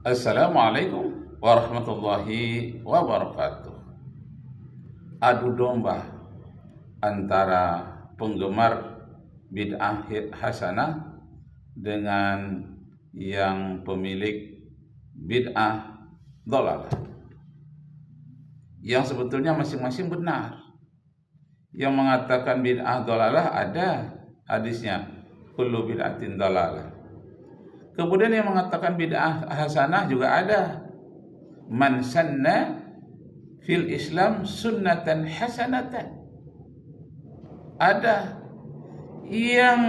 Assalamualaikum warahmatullahi wabarakatuh. Adu domba antara penggemar bid'ah hasanah dengan yang pemilik bid'ah dhalalah, yang sebetulnya masing-masing benar. Yang mengatakan bid'ah dhalalah ada hadisnya, kullu bid'atin dhalalah. Kemudian yang mengatakan bid'ah hasanah juga ada, man sanna fil Islam sunnatan hasanatan. Ada yang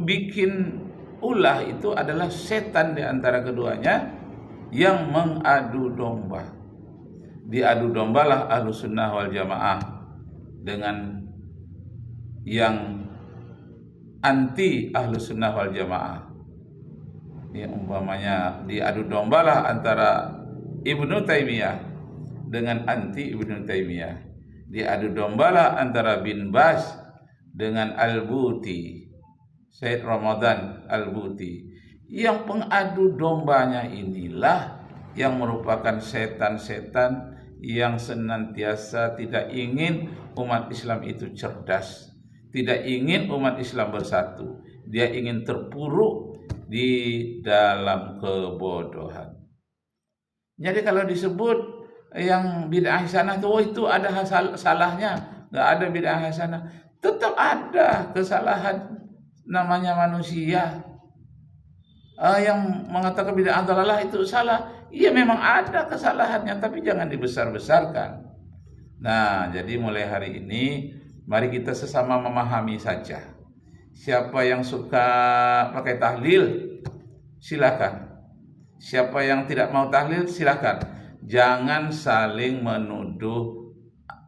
bikin ulah itu adalah setan di antara keduanya yang mengadu domba. Diadu dombalah ahlu sunnah wal jamaah dengan yang anti ahlu sunnah wal jamaah. Ya, umpamanya diadu dombalah antara Ibnu Taimiyah dengan anti Ibnu Taimiyah. Diadu dombalah antara Bin Baz dengan Al-Buti, Said Ramadan Al-Buti. Yang pengadu dombanya inilah yang merupakan setan-setan yang senantiasa tidak ingin umat Islam itu cerdas, tidak ingin umat Islam bersatu. Dia ingin terpuruk di dalam kebodohan. Jadi kalau disebut yang bid'ah hasanah itu ada salahnya, nggak ada bid'ah hasanah, tetap ada kesalahan, namanya manusia. Yang mengatakan bid'ah dhalalah itu salah, iya memang ada kesalahannya, tapi jangan dibesar-besarkan. Nah, jadi mulai hari ini mari kita sesama memahami saja. Siapa yang suka pakai tahlil, silakan. Siapa yang tidak mau tahlil, silakan. Jangan saling menuduh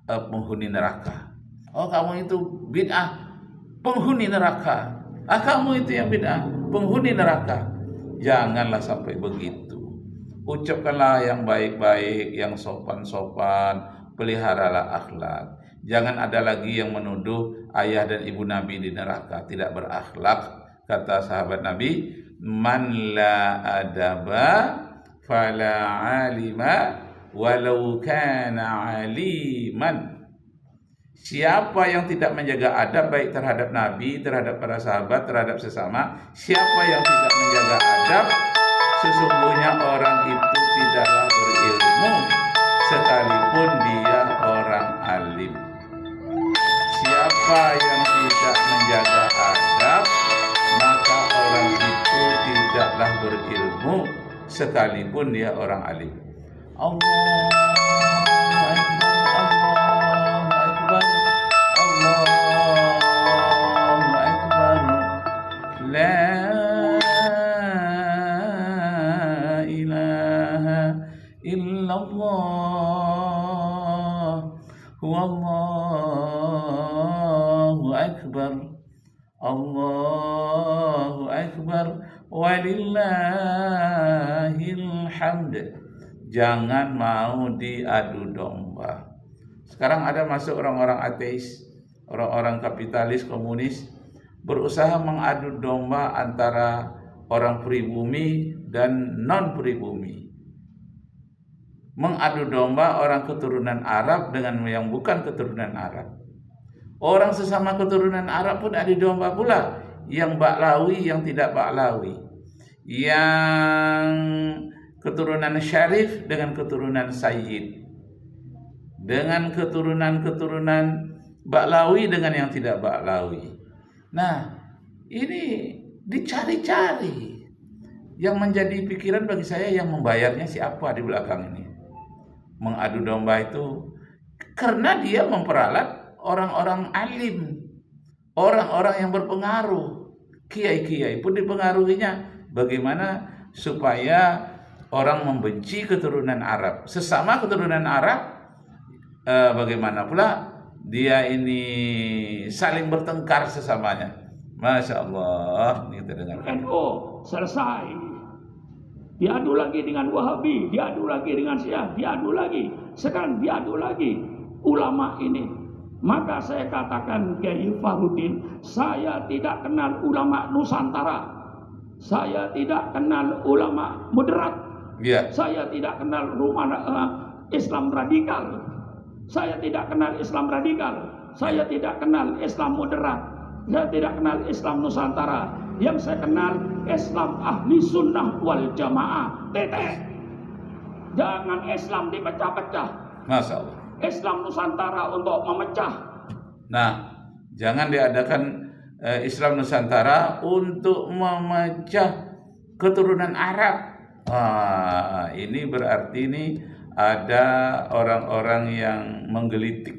penghuni neraka. Oh, kamu itu bid'ah, penghuni neraka. Kamu itu yang bid'ah, penghuni neraka. Janganlah sampai begitu. Ucapkanlah yang baik-baik, yang sopan-sopan, peliharalah akhlak. Jangan ada lagi yang menuduh ayah dan ibu Nabi di neraka, tidak berakhlak. Kata sahabat Nabi, man la adaba fala alima walau kana aliman. Siapa yang tidak menjaga adab baik terhadap Nabi, terhadap para sahabat, terhadap sesama, siapa yang tidak menjaga adab, sesungguhnya orang itu tidaklah berilmu sekalipun dia orang alim. Siapa yang tidak menjaga adab, maka orang itu tidaklah berilmu sekalipun dia orang alim. Allahu Akbar, Allahu Akbar, la ilaha illallah, wallahu akbar, Allahu akbar, walillahil hamd. Jangan mau diadu domba. Sekarang ada masuk orang-orang ateis, orang-orang kapitalis, komunis, berusaha mengadu domba antara orang pribumi dan non pribumi. Mengadu domba orang keturunan Arab dengan yang bukan keturunan Arab. Orang sesama keturunan Arab pun adu domba pula, yang Baklawi, yang tidak Baklawi, yang keturunan Syarif dengan keturunan Sayyid, dengan keturunan Baklawi dengan yang tidak Baklawi. Nah, ini dicari-cari. Yang menjadi pikiran bagi saya, yang membayarnya siapa di belakang ini? Mengadu domba itu karena dia memperalat orang-orang alim, orang-orang yang berpengaruh. Kiai-kiai pun dipengaruhinya. Bagaimana supaya orang membenci keturunan Arab, sesama keturunan Arab, bagaimana pula dia ini saling bertengkar sesamanya. Masya Allah, ini kita dengarkan. NU selesai. Diadu lagi dengan Wahabi, diadu lagi dengan Syiah, diadu lagi. Sekarang diadu lagi ulama ini. Maka saya katakan Kiai Farudin, saya tidak kenal ulama Nusantara. Saya tidak kenal ulama moderat. Ya. Saya tidak kenal Islam radikal. Saya tidak kenal Islam radikal. Saya tidak kenal Islam moderat. Saya tidak kenal Islam Nusantara. Yang saya kenal Islam ahli sunnah wal jamaah. Titik. Jangan Islam dipecah-pecah. Masya Allah. Islam Nusantara untuk memecah. Nah, jangan diadakan Islam Nusantara untuk memecah keturunan Arab. Ini berarti ini ada orang-orang yang menggelitik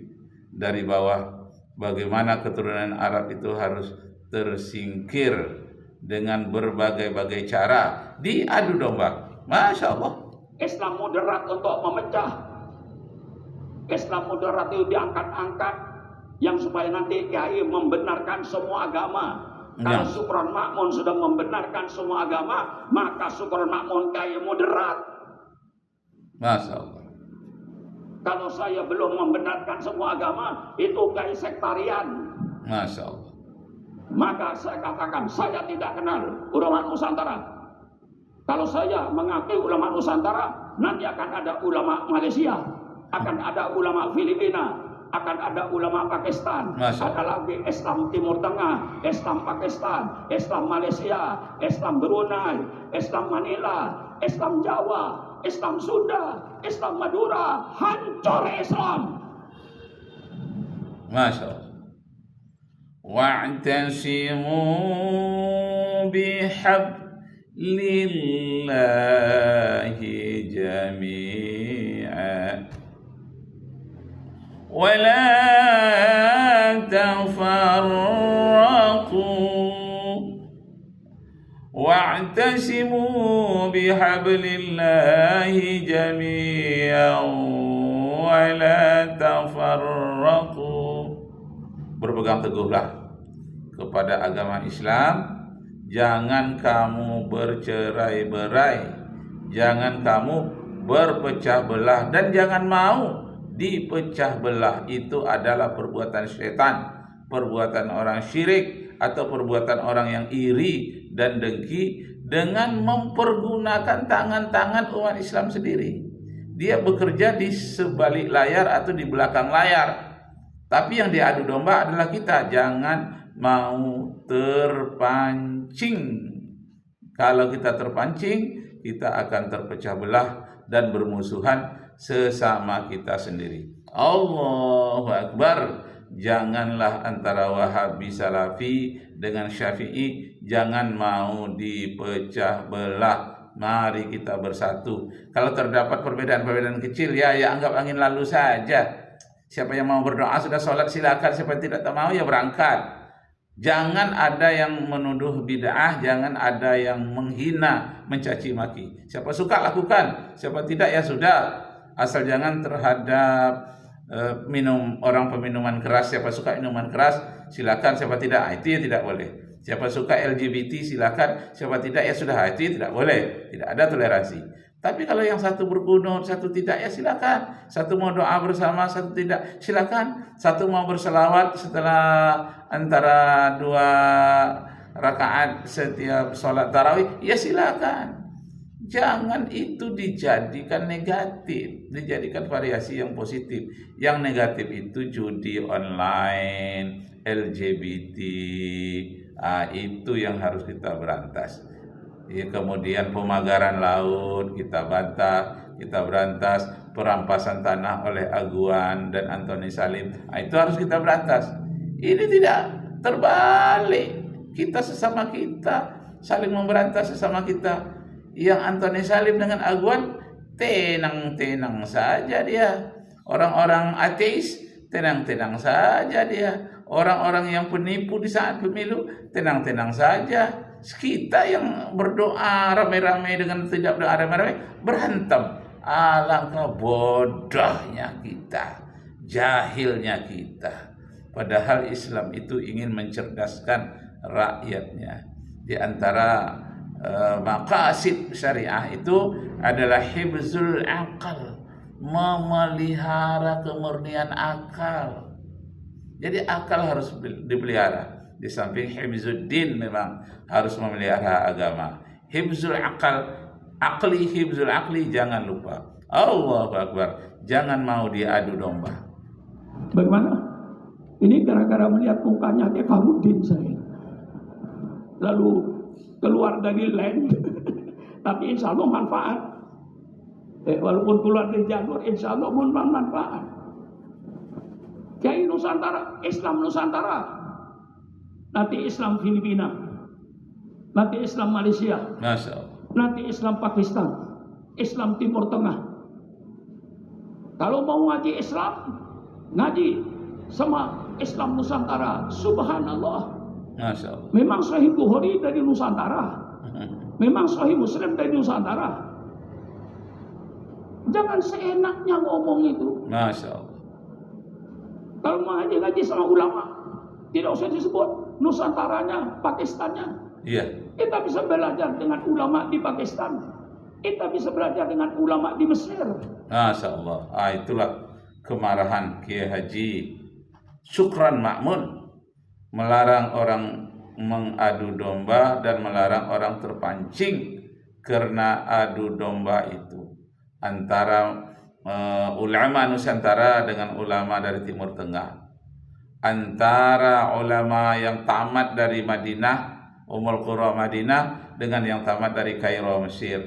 dari bawah bagaimana keturunan Arab itu harus tersingkir dengan berbagai-bagai cara, diadu domba. Masya Allah. Islam moderat untuk memecah. Islam moderat itu diangkat-angkat yang supaya nanti kiai membenarkan semua agama. Kalau Sukron Makmun sudah membenarkan semua agama, maka Sukron Makmun kiai moderat. Masya Allah. Kalau saya belum membenarkan semua agama, itu kiai sektarian. Masya Allah. Maka saya katakan, saya tidak kenal ulama Nusantara. Kalau saya mengakui ulama Nusantara, nanti akan ada ulama Malaysia, akan ada ulama Filipina, akan ada ulama Pakistan, ada lagi Islam Timur Tengah, Islam Pakistan, Islam Malaysia, Islam Brunei, Islam Manila, Islam Jawa, Islam Sunda, Islam Madura. Hancur Islam. Masya Allah. Wa'tasimu bihablillahi jami'an wa la tafarraqu wa'tasimu bihablillahi jami'an wa la tafarraqu. Berpegang teguhlah kepada agama Islam, jangan kamu bercerai-berai, jangan kamu berpecah belah, dan jangan mau dipecah belah. Itu adalah perbuatan syaitan, perbuatan orang syirik, atau perbuatan orang yang iri dan dengki dengan mempergunakan tangan-tangan umat Islam sendiri. Dia bekerja di sebalik layar atau di belakang layar. Tapi yang diadu domba adalah kita. Jangan mau terpancing. Kalau kita terpancing, kita akan terpecah belah dan bermusuhan sesama kita sendiri. Allahu Akbar. Janganlah antara Wahabi Salafi dengan Syafi'i, jangan mau dipecah belah. Mari kita bersatu. Kalau terdapat perbedaan-perbedaan kecil, ya anggap angin lalu saja. Siapa yang mau berdoa sudah sholat silakan, siapa yang tidak mau ya berangkat. Jangan ada yang menuduh bid'ah, jangan ada yang menghina, mencaci maki. Siapa suka lakukan, siapa tidak ya sudah. Asal jangan terhadap orang peminuman keras. Siapa suka minuman keras silakan, siapa tidak itu ya tidak boleh. Siapa suka LGBT silakan, siapa tidak ya sudah itu tidak boleh. Tidak ada toleransi. Tapi kalau yang satu berkunut, satu tidak ya silakan. Satu mau doa bersama, satu tidak silakan. Satu mau berselawat setelah antara 2 rakaat setiap sholat tarawih ya silakan. Jangan itu dijadikan negatif, dijadikan variasi yang positif. Yang negatif itu judi online, LGBT, itu yang harus kita berantas. Ya, kemudian pemagaran laut kita bantah, kita berantas. Perampasan tanah oleh Aguan dan Antoni Salim, itu harus kita berantas. Ini tidak terbalik. Kita sesama kita saling memberantas sesama kita. Yang Antoni Salim dengan Aguan tenang-tenang saja dia. Orang-orang ateis tenang-tenang saja dia. Orang-orang yang penipu di saat pemilu tenang-tenang saja. Kita yang berdoa rame-rame dengan tidak berdoa rame-rame berantem. Alangkah bodohnya kita, jahilnya kita. Padahal Islam itu ingin mencerdaskan rakyatnya. Di antara maqasid syariah itu adalah hifzul akal, memelihara kemurnian akal. Jadi akal harus dipelihara. Di samping hifzuddin memang harus memelihara agama. Hifzul akal, Akli, hibzul akli, jangan lupa. Allahu Akbar, jangan mau diadu domba. Bagaimana? Ini gara-gara melihat mukanya Kaharudin saya. Lalu keluar dari land, tapi insya Allah manfaat. Walaupun keluar dari jalur, insya Allah manfaat. Kiai Nusantara, Islam Nusantara, nanti Islam Filipina, nanti Islam Malaysia, Masya Allah. nanti Islam Pakistan, Islam Timur Tengah. Kalau mau ngaji Islam, ngaji sama Islam Nusantara. Subhanallah. Masya Allah. Memang Sahih Bukhari dari Nusantara, memang Sahih Muslim dari Nusantara. Jangan seenaknya ngomong itu. Masya Allah. Kalau mau ngaji sama ulama, tidak usah disebut Nusantaranya, Pakistannya. Iya. Kita bisa belajar dengan ulama di Pakistan. Kita bisa belajar dengan ulama di Mesir. Masya Allah. Itulah kemarahan Kiai Haji Syukran Ma'mun, melarang orang mengadu domba dan melarang orang terpancing karena adu domba itu antara ulama Nusantara dengan ulama dari Timur Tengah, antara ulama yang tamat dari Madinah, Ummul Qura Madinah, dengan yang tamat dari Kairo Mesir,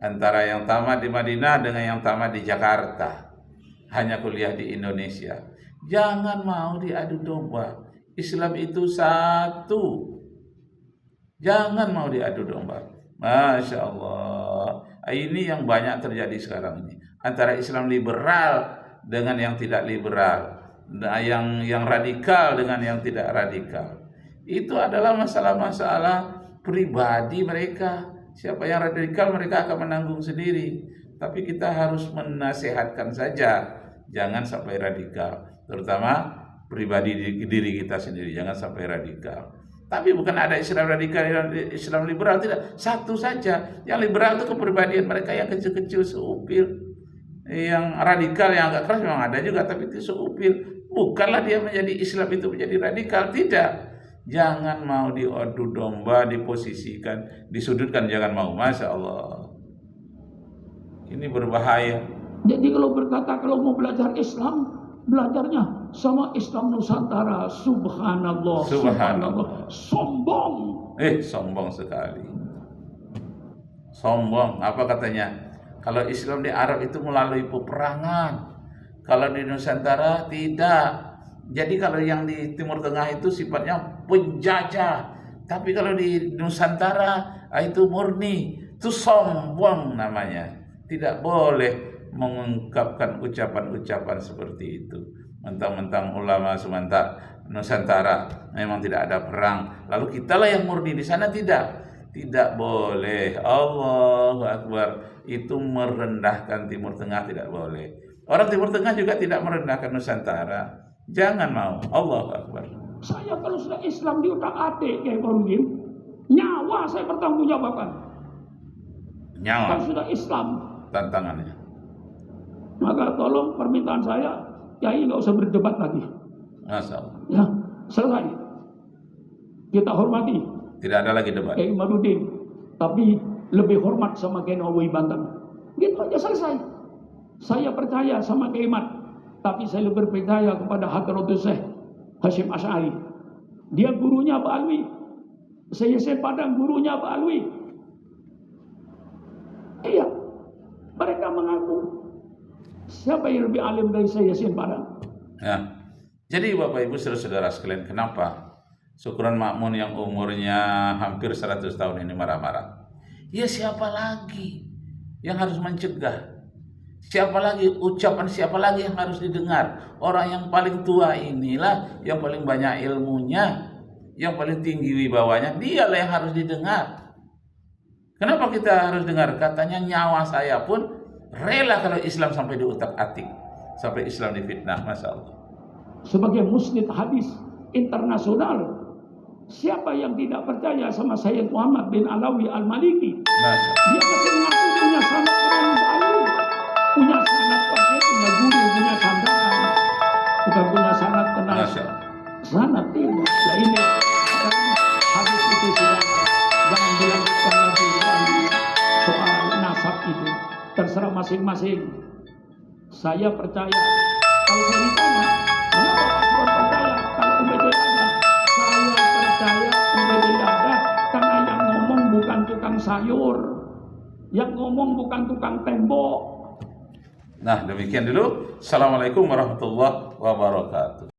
antara yang tamat di Madinah dengan yang tamat di Jakarta, hanya kuliah di Indonesia. Jangan mau diadu domba. Islam itu satu. Jangan mau diadu domba. Masya Allah. Ini yang banyak terjadi sekarang ini. Antara Islam liberal dengan yang tidak liberal. Nah, yang radikal dengan yang tidak radikal. Itu adalah masalah-masalah pribadi mereka. Siapa yang radikal mereka akan menanggung sendiri. Tapi kita harus menasehatkan saja. Jangan sampai radikal. Terutama pribadi diri kita sendiri. Jangan sampai radikal. Tapi bukan ada Islam radikal, Islam liberal. Tidak. Satu saja. Yang liberal itu kepribadian mereka yang kecil-kecil, seupil. Yang radikal, yang agak keras memang ada juga. Tapi itu seupil. Bukanlah dia menjadi Islam itu menjadi radikal. Tidak. Jangan mau diadu domba, diposisikan, disudutkan. Jangan mau. Masya Allah. Ini berbahaya. Jadi kalau berkata kalau mau belajar Islam, belajarnya sama Islam Nusantara. Subhanallah. Subhanallah. Sombong. Sombong sekali. Sombong. Apa katanya? Kalau Islam di Arab itu melalui peperangan. Kalau di Nusantara tidak. Jadi kalau yang di Timur Tengah itu sifatnya penjajah. Tapi kalau di Nusantara itu murni. Itu sombong namanya. Tidak boleh mengungkapkan ucapan-ucapan seperti itu. Mentang-mentang ulama Nusantara memang tidak ada perang. Lalu kitalah yang murni, di sana tidak. Tidak boleh. Allahu Akbar. Itu merendahkan Timur Tengah, tidak boleh. Orang Timur Tengah juga tidak merendahkan Nusantara. Jangan mau. Allahu Akbar. Saya kalau sudah Islam di utak-atik kayak Kaharudin, nyawa saya bertanggungjawabkan. Nyawa. Kalau sudah Islam Tantangannya. Maka tolong permintaan saya, Kiai nggak usah berdebat lagi. Masya Allah. Ya, selesai. Kita hormati. Tidak ada lagi debat. Kiai Imaduddin, tapi lebih hormat sama Kiai Nawawi Banten. Gitu aja selesai. Saya percaya sama Kiai Mat, tapi saya lebih percaya kepada Hadratus Syekh Hasyim Asy'ari. Dia gurunya Pak Alwi. Saya Padang gurunya Pak Alwi. Iya, mereka mengaku. Siapa yang lebih alim dari saya Padang? Ya. Jadi Bapak Ibu saudara-saudara sekalian, kenapa Syukran Ma'mun yang umurnya hampir 100 tahun ini marah-marah? Ya siapa lagi yang harus mencegah? Siapa lagi, ucapan siapa lagi yang harus didengar? Orang yang paling tua inilah, yang paling banyak ilmunya, yang paling tinggi wibawanya, dialah yang harus didengar. Kenapa kita harus dengar? Katanya nyawa saya pun rela kalau Islam sampai diutak-atik, sampai Islam difitnah. Masya Allah. Sebagai musnid hadis internasional, siapa yang tidak percaya sama Sayyid Muhammad bin Alawi Al-Maliki? Dia masih mengaku punya sanad Imam Alwi, punya sanad persis, punya guru, punya sandaran, bukan punya sanad kenal. Sanad tidak. Nah ini hadis itu sudah jangan dilanjutkan lagi soal terserah masing-masing. Saya percaya. Kalau saya ditanya, kenapa Pak Suwan percaya? Kalau UBD ada, saya percaya UBD ada karena yang ngomong bukan tukang sayur, yang ngomong bukan tukang tembok. Nah, demikian dulu. Assalamualaikum warahmatullahi wabarakatuh.